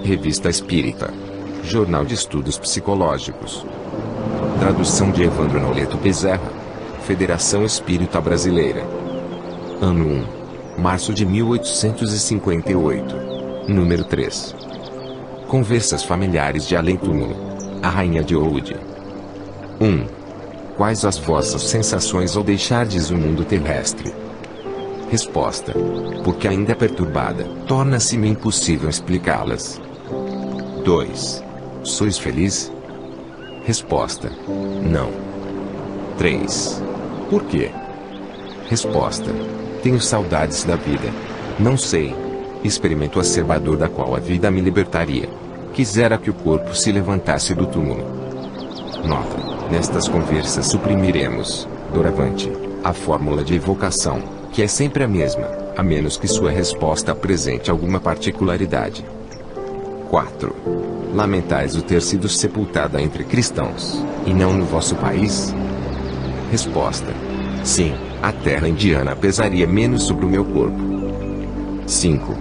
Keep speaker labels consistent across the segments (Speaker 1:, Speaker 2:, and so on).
Speaker 1: Revista Espírita. Jornal de Estudos Psicológicos. Tradução de Evandro Noleto Bezerra. Federação Espírita Brasileira. Ano 1. Março de 1858. Número 3. Conversas familiares de além-túmulo. A Rainha de Oude. 1. Quais as vossas sensações ao deixardes o mundo terrestre? Resposta. Porque ainda perturbada, torna-se-me impossível explicá-las. 2. Sois feliz? Resposta. Não. 3. Por quê? Resposta. Tenho saudades da vida. Não sei. Experimento o acerbador da qual a vida me libertaria. Quisera que o corpo se levantasse do túmulo. Nota. Nestas conversas suprimiremos, doravante, a fórmula de evocação, que é sempre a mesma, a menos que sua resposta apresente alguma particularidade. 4. Lamentais o ter sido sepultada entre cristãos, e não no vosso país? Resposta. Sim, a terra indiana pesaria menos sobre o meu corpo. 5.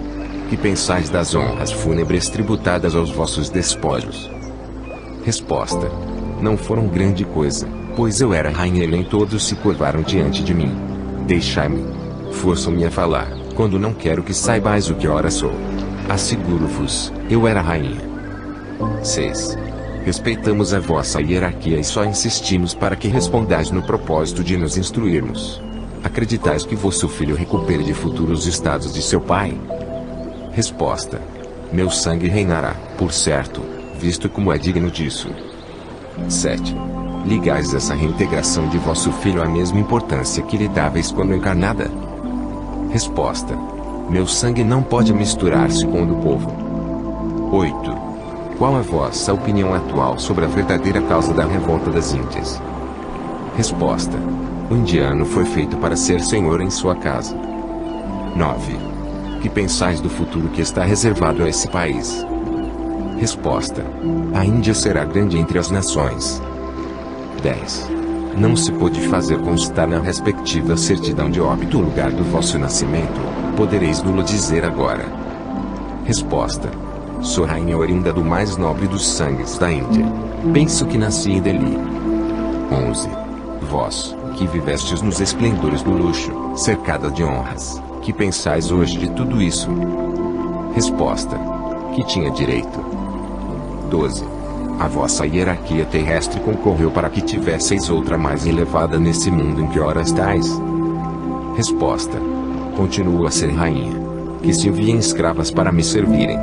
Speaker 1: Que pensais das honras fúnebres tributadas aos vossos despojos? Resposta. Não foram grande coisa, pois eu era rainha e nem todos se curvaram diante de mim. Deixai-me. Forçam-me a falar, quando não quero que saibais o que ora sou. Asseguro-vos, eu era rainha. 6. Respeitamos a vossa hierarquia e só insistimos para que respondais no propósito de nos instruirmos. Acreditais que vosso filho recupere de futuros estados de seu pai? Resposta. Meu sangue reinará, por certo, visto como é digno disso. 7. Ligais essa reintegração de vosso filho à mesma importância que lhe dáveis quando encarnada? Resposta. Meu sangue não pode misturar-se com o do povo. 8. Qual a vossa opinião atual sobre a verdadeira causa da revolta das Índias? Resposta. O indiano foi feito para ser senhor em sua casa. 9. Que pensais do futuro que está reservado a esse país? Resposta. A Índia será grande entre as nações. 10. Não se pôde fazer constar na respectiva certidão de óbito o lugar do vosso nascimento, podereis nulo dizer agora. Resposta. Sou rainha oriunda do mais nobre dos sangues da Índia. Penso que nasci em Delhi. 11. Vós, que vivestes nos esplendores do luxo, cercada de honras, que pensais hoje de tudo isso? Resposta. Que tinha direito. 12. A vossa hierarquia terrestre concorreu para que tivesseis outra mais elevada nesse mundo em que ora estáis? Resposta. Continuo a ser rainha. Que se enviem escravas para me servirem.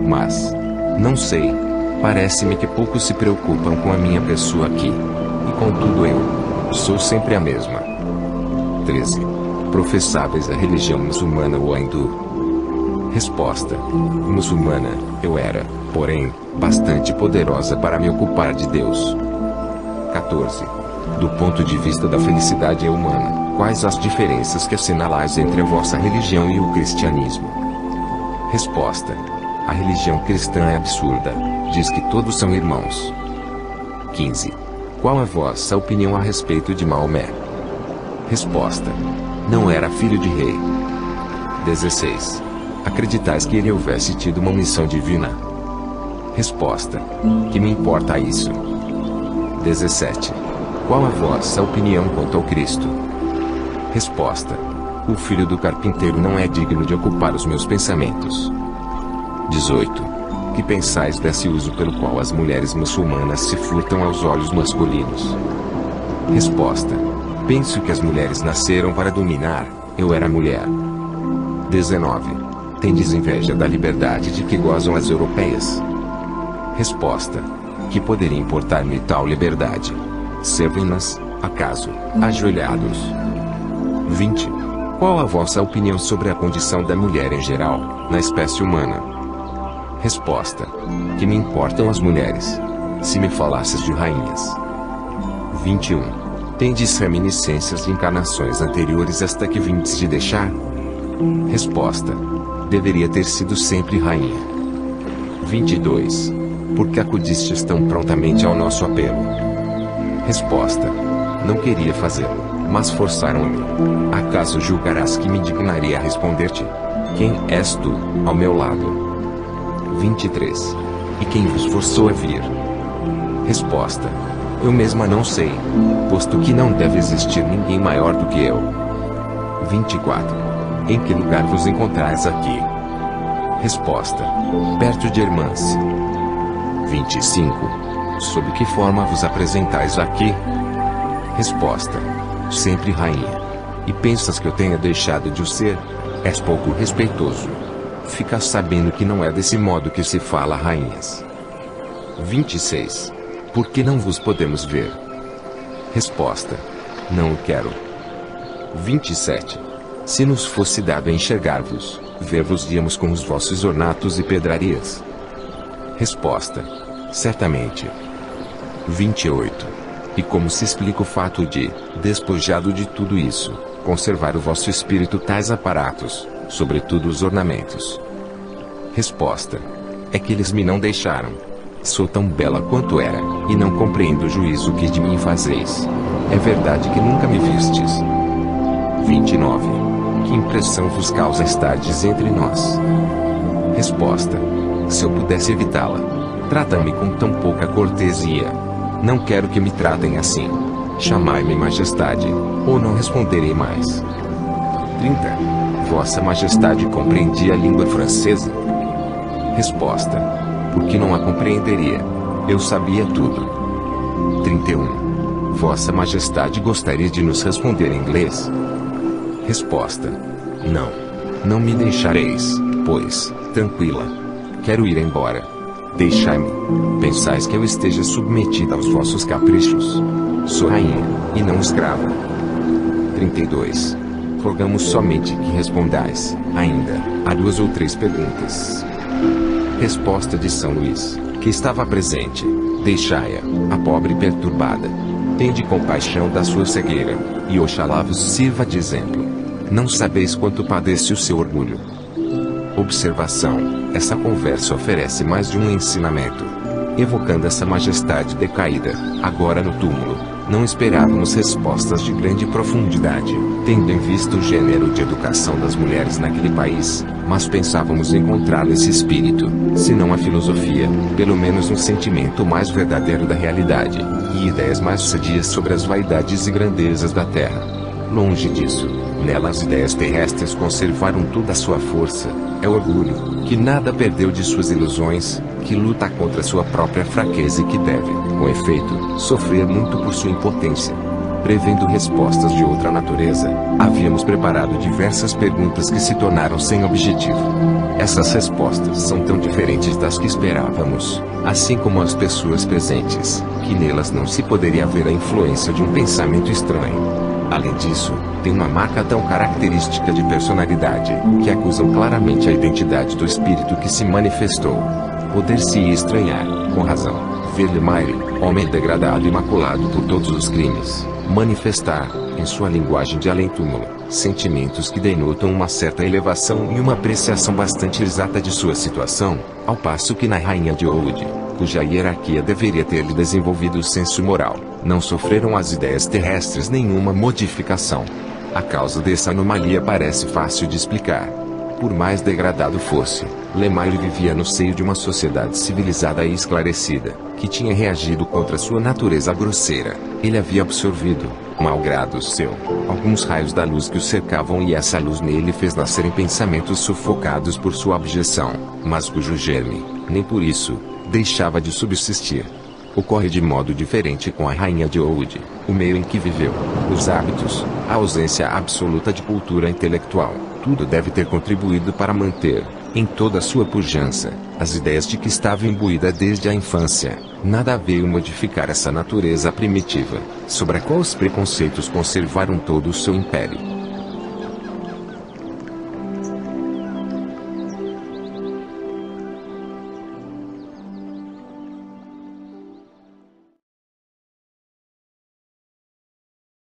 Speaker 1: Mas, não sei, parece-me que poucos se preocupam com a minha pessoa aqui. E contudo eu sou sempre a mesma. 13. Professáveis a religião muçulmana ou a hindu? Resposta. Muçulmana, eu era, porém, bastante poderosa para me ocupar de Deus. 14. Do ponto de vista da felicidade humana, quais as diferenças que assinalais entre a vossa religião e o cristianismo? Resposta. A religião cristã é absurda, diz que todos são irmãos. 15. Qual a vossa opinião a respeito de Maomé? Resposta. Não era filho de rei. 16. Acreditais que ele houvesse tido uma missão divina? Resposta. Que me importa isso? 17. Qual a vossa opinião quanto ao Cristo? Resposta. O filho do carpinteiro não é digno de ocupar os meus pensamentos. 18. Que pensais desse uso pelo qual as mulheres muçulmanas se furtam aos olhos masculinos? Resposta. Penso que as mulheres nasceram para dominar, eu era mulher. 19. Tendes inveja da liberdade de que gozam as europeias? Resposta. Que poderia importar-me tal liberdade? Servem-nas, acaso, ajoelhados? 20. Qual a vossa opinião sobre a condição da mulher em geral, na espécie humana? Resposta. Que me importam as mulheres? Se me falasses de rainhas. 21. Tendes reminiscências de encarnações anteriores esta que vindes de deixar? Resposta. Deveria ter sido sempre rainha. 22. Por que acudistes tão prontamente ao nosso apelo? Resposta. Não queria fazê-lo, mas forçaram-me. Acaso julgarás que me dignaria a responder-te? Quem és tu, ao meu lado? 23. E quem vos forçou a vir? Resposta: eu mesma não sei, posto que não deve existir ninguém maior do que eu. 24. Em que lugar vos encontrais aqui? Resposta: perto de Hermance. 25. Sob que forma vos apresentais aqui? Resposta: sempre rainha. E pensas que eu tenha deixado de o ser? És pouco respeitoso. Fica sabendo que não é desse modo que se fala a rainhas. 26. Por que não vos podemos ver? Resposta: não o quero. 27. Se nos fosse dado enxergar-vos, ver-vos-íamos com os vossos ornatos e pedrarias. Resposta: certamente. 28. E como se explica o fato de, despojado de tudo isso, conservar o vosso espírito tais aparatos, sobretudo os ornamentos? Resposta: é que eles me não deixaram. Sou tão bela quanto era, e não compreendo o juízo que de mim fazeis. É verdade que nunca me vistes. 29. Que impressão vos causa estardes entre nós? Resposta: se eu pudesse evitá-la. Trata-me com tão pouca cortesia. Não quero que me tratem assim. Chamai-me majestade, ou não responderei mais. 30. Vossa Majestade compreendia a língua francesa? Resposta: porque não a compreenderia. Eu sabia tudo. 31. Vossa Majestade gostaria de nos responder em inglês? Resposta: não. Não me deixareis, pois, tranquila. Quero ir embora. Deixai-me. Pensais que eu esteja submetida aos vossos caprichos? Sou rainha, e não escrava. 32. Rogamos somente que respondais, ainda, a 2 ou 3 perguntas. Resposta de São Luís, que estava presente: deixai-a, a pobre perturbada. Tende compaixão da sua cegueira, e Oxalá vos sirva de exemplo. Não sabeis quanto padece o seu orgulho. Observação: essa conversa oferece mais de um ensinamento. Evocando essa majestade decaída, agora no túmulo, não esperávamos respostas de grande profundidade, tendo em vista o gênero de educação das mulheres naquele país, mas pensávamos encontrar nesse espírito, se não a filosofia, pelo menos um sentimento mais verdadeiro da realidade, e ideias mais sadias sobre as vaidades e grandezas da terra. Longe disso, nela as ideias terrestres conservaram toda a sua força. É o orgulho, que nada perdeu de suas ilusões, que luta contra sua própria fraqueza e que deve, com efeito, sofrer muito por sua impotência. Prevendo respostas de outra natureza, havíamos preparado diversas perguntas que se tornaram sem objetivo. Essas respostas são tão diferentes das que esperávamos, assim como as pessoas presentes, que nelas não se poderia ver a influência de um pensamento estranho. Além disso, tem uma marca tão característica de personalidade, que acusam claramente a identidade do espírito que se manifestou. Poder-se estranhar, com razão, ver Lemaire, homem degradado e maculado por todos os crimes, manifestar, em sua linguagem de além-túmulo, sentimentos que denotam uma certa elevação e uma apreciação bastante exata de sua situação, ao passo que na Rainha de Oude, cuja hierarquia deveria ter-lhe desenvolvido o senso moral, não sofreram as ideias terrestres nenhuma modificação. A causa dessa anomalia parece fácil de explicar. Por mais degradado fosse, Lemaire vivia no seio de uma sociedade civilizada e esclarecida, que tinha reagido contra sua natureza grosseira. Ele havia absorvido, malgrado seu, alguns raios da luz que o cercavam e essa luz nele fez nascerem pensamentos sufocados por sua abjeção, mas cujo germe, nem por isso, deixava de subsistir. Ocorre de modo diferente com a Rainha de Oude, o meio em que viveu, os hábitos, a ausência absoluta de cultura intelectual, tudo deve ter contribuído para manter, em toda a sua pujança, as ideias de que estava imbuída desde a infância. Nada veio modificar essa natureza primitiva, sobre a qual os preconceitos conservaram todo o seu império.